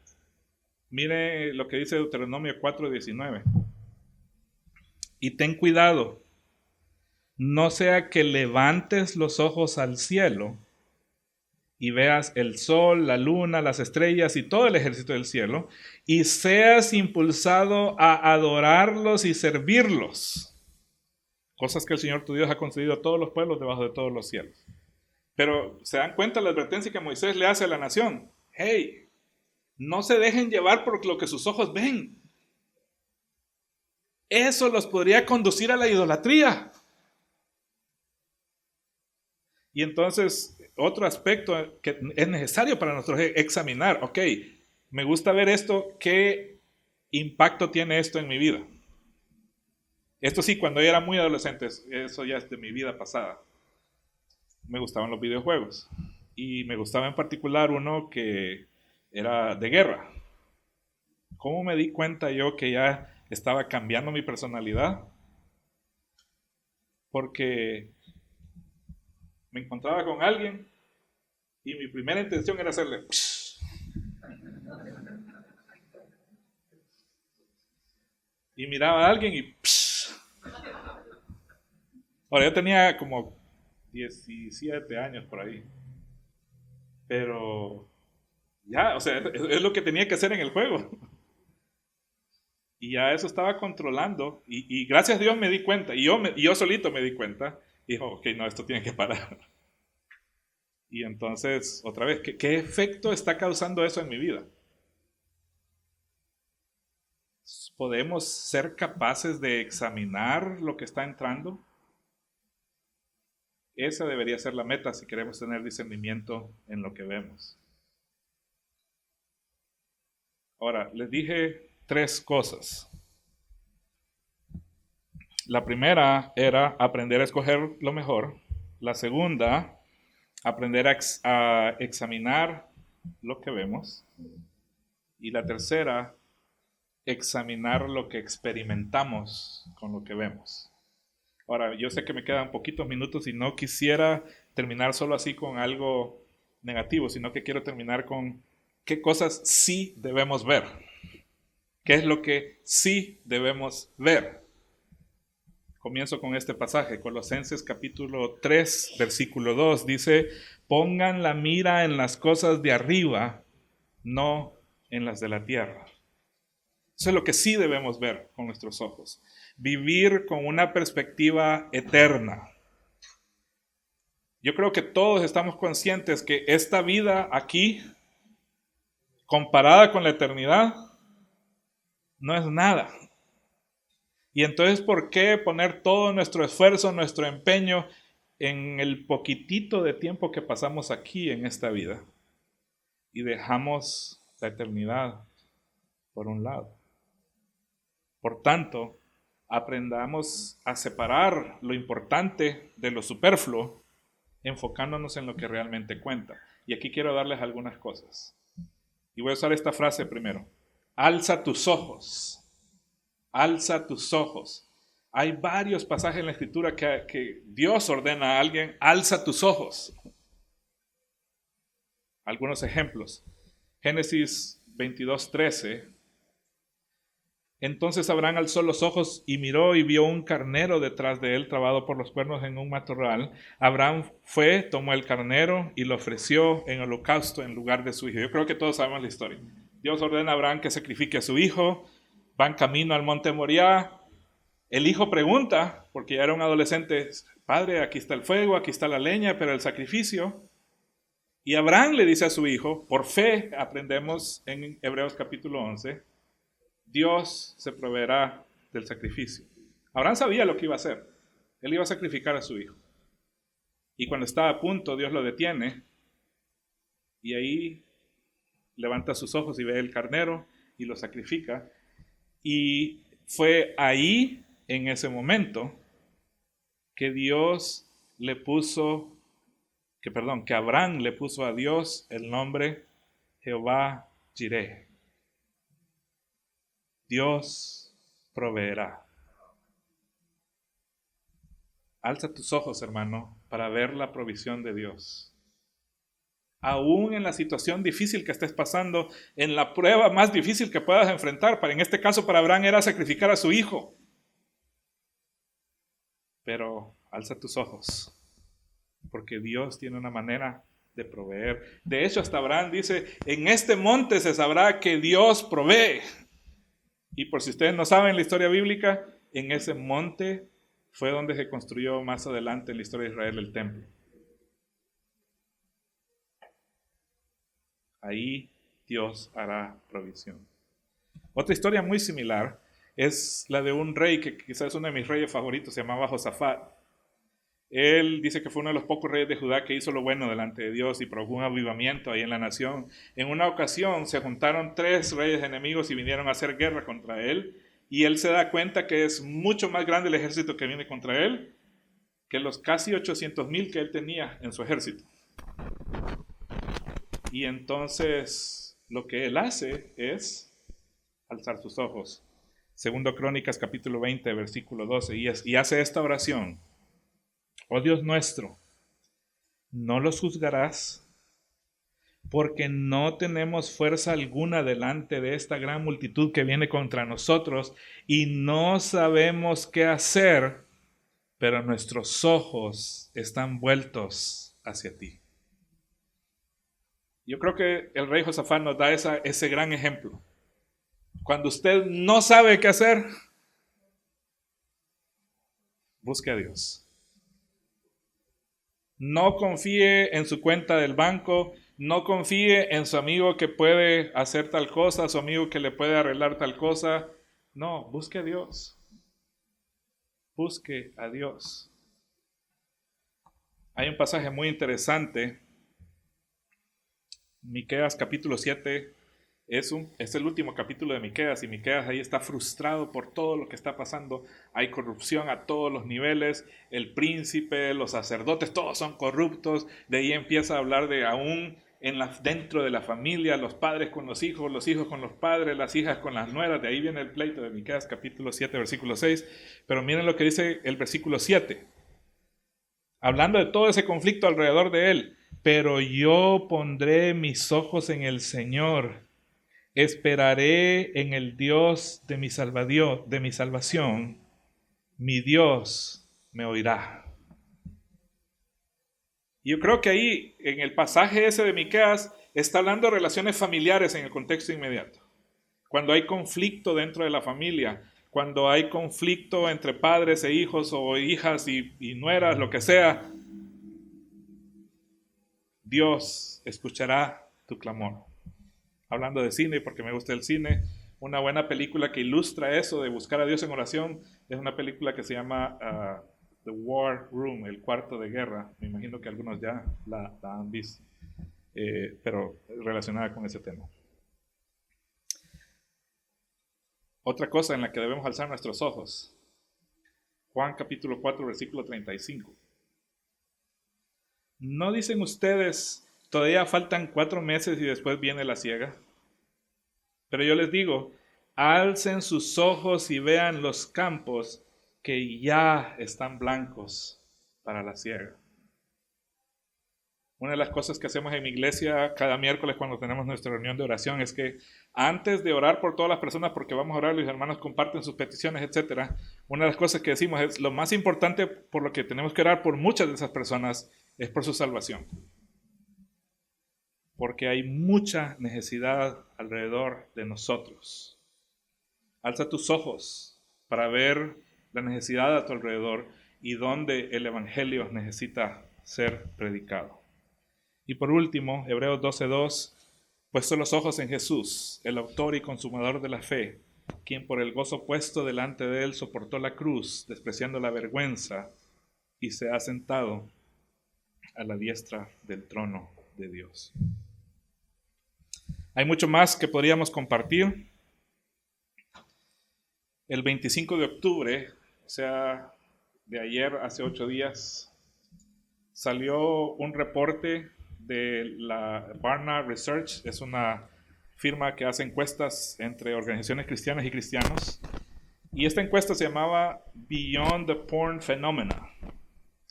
Mire lo que dice Deuteronomio 4:19. Y ten cuidado, no sea que levantes los ojos al cielo y veas el sol, la luna, las estrellas y todo el ejército del cielo, y seas impulsado a adorarlos y servirlos. Cosas que el Señor tu Dios ha concedido a todos los pueblos debajo de todos los cielos. Pero se dan cuenta de la advertencia que Moisés le hace a la nación. Hey, no se dejen llevar por lo que sus ojos ven. Eso los podría conducir a la idolatría. Y entonces, otro aspecto que es necesario para nosotros es examinar, ok, me gusta ver esto, ¿qué impacto tiene esto en mi vida? Esto sí, cuando yo era muy adolescente, eso ya es de mi vida pasada. Me gustaban los videojuegos. Y me gustaba en particular uno que era de guerra. ¿Cómo me di cuenta yo que ya estaba cambiando mi personalidad? Porque me encontraba con alguien y mi primera intención era hacerle psh. Y miraba a alguien y psh. Ahora yo tenía como 17 años por ahí, pero ya, o sea, es lo que tenía que hacer en el juego. Y ya eso estaba controlando y gracias a Dios me di cuenta y yo solito me di cuenta y dijo, ok, no, esto tiene que parar. Y entonces, otra vez, ¿qué efecto está causando eso en mi vida? ¿Podemos ser capaces de examinar lo que está entrando? Esa debería ser la meta si queremos tener discernimiento en lo que vemos. Ahora, les dije 3 cosas. La primera era aprender a escoger lo mejor. La segunda, aprender a examinar lo que vemos. Y la tercera, examinar lo que experimentamos con lo que vemos. Ahora, yo sé que me quedan poquitos minutos y no quisiera terminar solo así con algo negativo, sino que quiero terminar con qué cosas sí debemos ver. ¿Qué es lo que sí debemos ver? Comienzo con este pasaje, Colosenses capítulo 3, versículo 2, dice, pongan la mira en las cosas de arriba, no en las de la tierra. Eso es lo que sí debemos ver con nuestros ojos. Vivir con una perspectiva eterna. Yo creo que todos estamos conscientes que esta vida aquí, comparada con la eternidad, no es nada. Y entonces, ¿por qué poner todo nuestro esfuerzo, nuestro empeño en el poquitito de tiempo que pasamos aquí en esta vida? Y dejamos la eternidad por un lado. Por tanto, aprendamos a separar lo importante de lo superfluo, enfocándonos en lo que realmente cuenta. Y aquí quiero darles algunas cosas. Y voy a usar esta frase primero. Alza tus ojos. Alza tus ojos. Hay varios pasajes en la Escritura que Dios ordena a alguien, alza tus ojos. Algunos ejemplos. Génesis 22:13. Entonces Abraham alzó los ojos y miró y vio un carnero detrás de él, trabado por los cuernos en un matorral. Abraham fue, tomó el carnero y lo ofreció en holocausto en lugar de su hijo. Yo creo que todos sabemos la historia. Dios ordena a Abraham que sacrifique a su hijo. Van camino al monte Moriah. El hijo pregunta, porque ya era un adolescente, padre, aquí está el fuego, aquí está la leña, pero el sacrificio. Y Abraham le dice a su hijo, por fe, aprendemos en Hebreos capítulo 11, Dios se proveerá del sacrificio. Abraham sabía lo que iba a hacer. Él iba a sacrificar a su hijo. Y cuando estaba a punto, Dios lo detiene. Y ahí levanta sus ojos y ve el carnero y lo sacrifica. Y fue ahí, en ese momento, que que Abraham le puso a Dios el nombre Jehová Jireh. Dios proveerá. Alza tus ojos, hermano, para ver la provisión de Dios. Aún en la situación difícil que estés pasando, en la prueba más difícil que puedas enfrentar, en este caso para Abraham era sacrificar a su hijo. Pero alza tus ojos, porque Dios tiene una manera de proveer. De hecho, hasta Abraham dice, en este monte se sabrá que Dios provee. Y por si ustedes no saben la historia bíblica, en ese monte fue donde se construyó más adelante en la historia de Israel el templo. Ahí Dios hará provisión. Otra historia muy similar es la de un rey que quizás es uno de mis reyes favoritos, se llamaba Josafat. Él dice que fue uno de los pocos reyes de Judá que hizo lo bueno delante de Dios y provocó un avivamiento ahí en la nación. En una ocasión se juntaron 3 reyes enemigos y vinieron a hacer guerra contra él. Y él se da cuenta que es mucho más grande el ejército que viene contra él que los casi 800,000 que él tenía en su ejército. Y entonces lo que él hace es alzar sus ojos. Segundo Crónicas capítulo 20, versículo 12. Y hace esta oración. Oh Dios nuestro, no los juzgarás, porque no tenemos fuerza alguna delante de esta gran multitud que viene contra nosotros y no sabemos qué hacer, pero nuestros ojos están vueltos hacia ti. Yo creo que el rey Josafat nos da ese gran ejemplo. Cuando usted no sabe qué hacer, busque a Dios. No confíe en su cuenta del banco, no confíe en su amigo que puede hacer tal cosa, su amigo que le puede arreglar tal cosa. No, busque a Dios. Busque a Dios. Hay un pasaje muy interesante. Miqueas capítulo 7 es el último capítulo de Miqueas, y Miqueas ahí está frustrado por todo lo que está pasando. Hay corrupción a todos los niveles, el príncipe, los sacerdotes, todos son corruptos. De ahí empieza a hablar de aún dentro de la familia, los padres con los hijos con los padres, las hijas con las nueras. De ahí viene el pleito de Miqueas capítulo 7, versículo 6. Pero miren lo que dice el versículo 7, hablando de todo ese conflicto alrededor de él. Pero yo pondré mis ojos en el Señor, esperaré en el Dios de mi salvación. mi Dios me oirá. Y yo creo que ahí, en el pasaje ese de Miqueas, está hablando de relaciones familiares en el contexto inmediato. Cuando hay conflicto dentro de la familia, cuando hay conflicto entre padres e hijos o hijas y nueras, lo que sea, Dios escuchará tu clamor. Hablando de cine, porque me gusta el cine, una buena película que ilustra eso de buscar a Dios en oración es una película que se llama The War Room, el cuarto de guerra. Me imagino que algunos ya la han visto, pero relacionada con ese tema. Otra cosa en la que debemos alzar nuestros ojos. Juan capítulo 4, versículo 35. ¿No dicen ustedes, todavía faltan 4 meses y después viene la siega? Pero yo les digo, alcen sus ojos y vean los campos que ya están blancos para la siega. Una de las cosas que hacemos en mi iglesia cada miércoles cuando tenemos nuestra reunión de oración es que antes de orar por todas las personas, porque vamos a orar, los hermanos comparten sus peticiones, etc. Una de las cosas que decimos es, lo más importante por lo que tenemos que orar por muchas de esas personas es por su salvación. Porque hay mucha necesidad alrededor de nosotros. Alza tus ojos para ver la necesidad a tu alrededor y dónde el evangelio necesita ser predicado. Y por último, Hebreos 12:2, puesto los ojos en Jesús, el autor y consumador de la fe, quien por el gozo puesto delante de él soportó la cruz, despreciando la vergüenza, y se ha sentado a la diestra del trono de Dios. Hay mucho más que podríamos compartir. El 25 de octubre, o sea, de ayer, hace 8 días, salió un reporte de la Barna Research. Es una firma que hace encuestas entre organizaciones cristianas y cristianos. Y esta encuesta se llamaba Beyond the Porn Phenomena.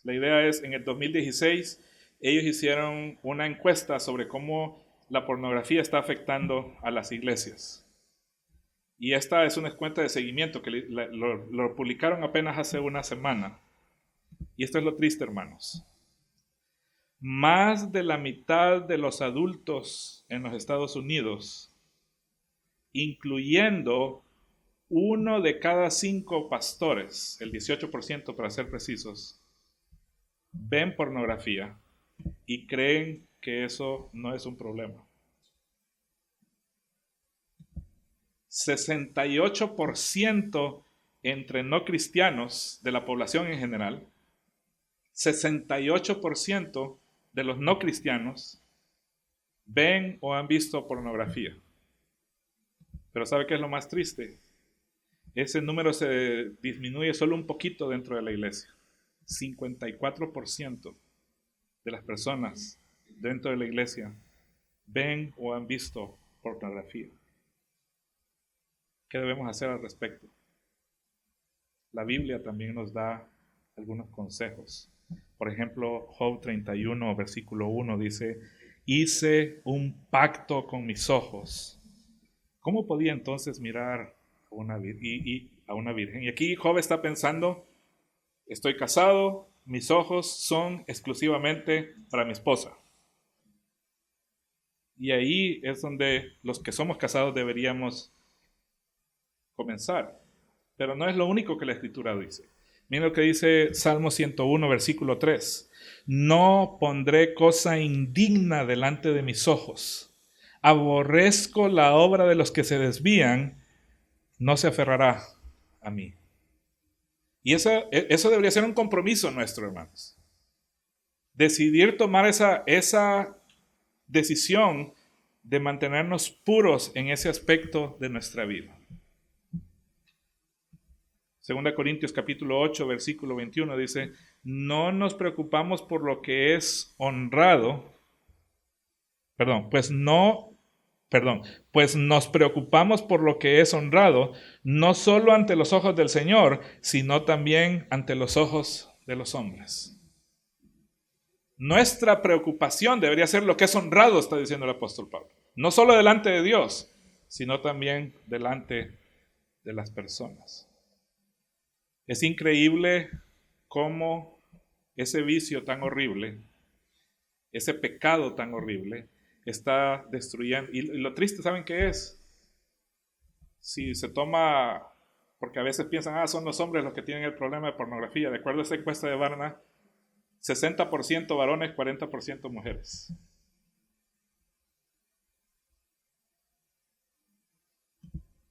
La idea es, en el 2016, ellos hicieron una encuesta sobre cómo la pornografía está afectando a las iglesias. Y esta es una encuesta de seguimiento que lo publicaron apenas hace una semana. Y esto es lo triste, hermanos. Más de la mitad de los adultos en los Estados Unidos, incluyendo 1 de cada 5 pastores, el 18% para ser precisos, ven pornografía y creen que eso no es un problema. 68% entre no cristianos de la población en general, 68% de los no cristianos ven o han visto pornografía. Pero ¿sabe qué es lo más triste? Ese número se disminuye solo un poquito dentro de la iglesia. 54% de las personas dentro de la iglesia ven o han visto pornografía. ¿Qué debemos hacer al respecto? La Biblia también nos da algunos consejos. Por ejemplo, Job 31, versículo 1 dice, hice un pacto con mis ojos. ¿Cómo podía entonces mirar a una virgen? Y aquí Job está pensando, estoy casado, mis ojos son exclusivamente para mi esposa. Y ahí es donde los que somos casados deberíamos comenzar. Pero no es lo único que la Escritura dice. Miren lo que dice Salmo 101, versículo 3. No pondré cosa indigna delante de mis ojos. Aborrezco la obra de los que se desvían, no se aferrará a mí. Y eso debería ser un compromiso nuestro, hermanos. Decidir tomar esa decisión de mantenernos puros en ese aspecto de nuestra vida. 2 Corintios capítulo 8, versículo 21 dice, no nos preocupamos por lo que es honrado, pues nos preocupamos por lo que es honrado, no solo ante los ojos del Señor, sino también ante los ojos de los hombres. Nuestra preocupación debería ser lo que es honrado, está diciendo el apóstol Pablo. No solo delante de Dios, sino también delante de las personas. Es increíble cómo ese vicio tan horrible, ese pecado tan horrible, está destruyendo. Y lo triste, ¿saben qué es? Si se toma, porque a veces piensan, son los hombres los que tienen el problema de pornografía. De acuerdo a esa encuesta de Barna, 60% varones, 40% mujeres.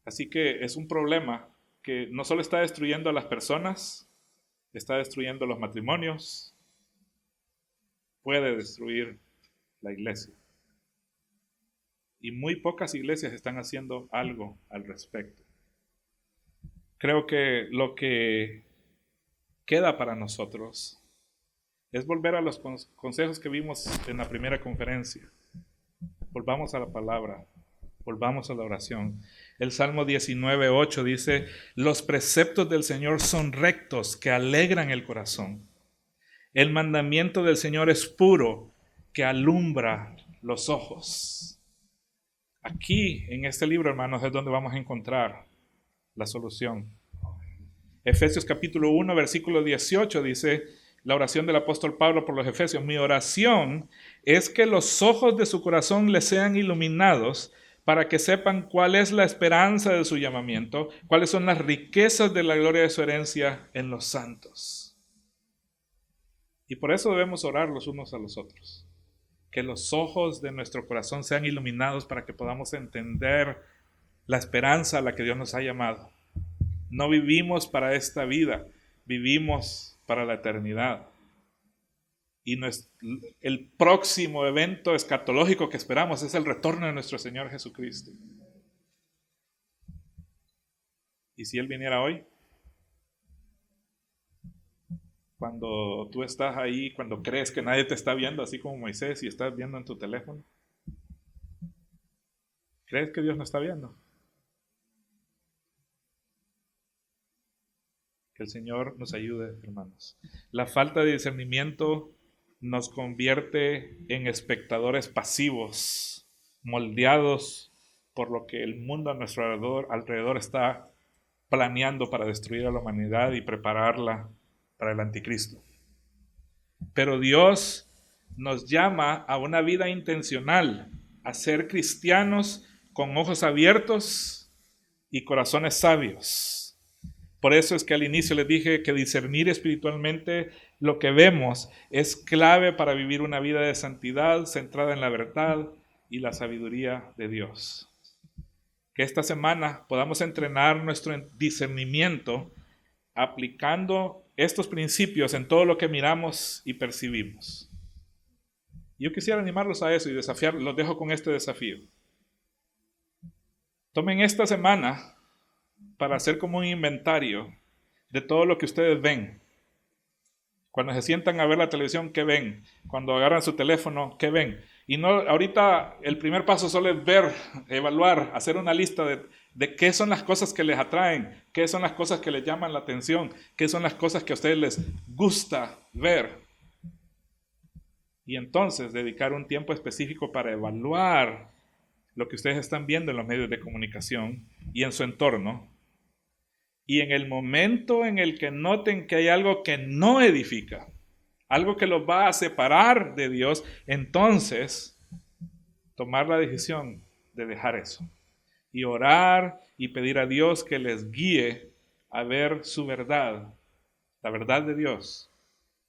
Así que es un problema que no solo está destruyendo a las personas, está destruyendo los matrimonios, puede destruir la iglesia. Y muy pocas iglesias están haciendo algo al respecto. Creo que lo que queda para nosotros es volver a los consejos que vimos en la primera conferencia. Volvamos a la palabra, volvamos a la oración. El Salmo 19:8 dice: los preceptos del Señor son rectos, que alegran el corazón. El mandamiento del Señor es puro, que alumbra los ojos. Aquí, en este libro, hermanos, es donde vamos a encontrar la solución. Efesios capítulo 1, versículo 18 dice la oración del apóstol Pablo por los efesios: mi oración es que los ojos de su corazón les sean iluminados para que sepan cuál es la esperanza de su llamamiento, cuáles son las riquezas de la gloria de su herencia en los santos. Y por eso debemos orar los unos a los otros. Que los ojos de nuestro corazón sean iluminados para que podamos entender la esperanza a la que Dios nos ha llamado. No vivimos para esta vida, vivimos para la eternidad. Y el próximo evento escatológico que esperamos es el retorno de nuestro Señor Jesucristo. ¿Y si Él viniera hoy? Cuando tú estás ahí, cuando crees que nadie te está viendo, así como Moisés, y estás viendo en tu teléfono, ¿crees que Dios no está viendo? Que el Señor nos ayude, hermanos. La falta de discernimiento nos convierte en espectadores pasivos, moldeados por lo que el mundo a nuestro alrededor está planeando para destruir a la humanidad y prepararla para el anticristo. Pero Dios nos llama a una vida intencional, a ser cristianos con ojos abiertos y corazones sabios. Por eso es que al inicio les dije que discernir espiritualmente lo que vemos es clave para vivir una vida de santidad centrada en la verdad y la sabiduría de Dios. Que esta semana podamos entrenar nuestro discernimiento aplicando estos principios en todo lo que miramos y percibimos. Yo quisiera animarlos a eso y desafiarlos. Los dejo con este desafío. Tomen esta semana para hacer como un inventario de todo lo que ustedes ven. Cuando se sientan a ver la televisión, ¿qué ven? Cuando agarran su teléfono, ¿qué ven? Y no, ahorita el primer paso solo es ver, evaluar, hacer una lista de qué son las cosas que les atraen, qué son las cosas que les llaman la atención, qué son las cosas que a ustedes les gusta ver. Y entonces dedicar un tiempo específico para evaluar lo que ustedes están viendo en los medios de comunicación y en su entorno. Y en el momento en el que noten que hay algo que no edifica, algo que los va a separar de Dios, entonces tomar la decisión de dejar eso. Y orar y pedir a Dios que les guíe a ver su verdad, la verdad de Dios,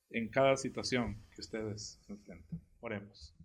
en cada situación que ustedes enfrentan. Oremos.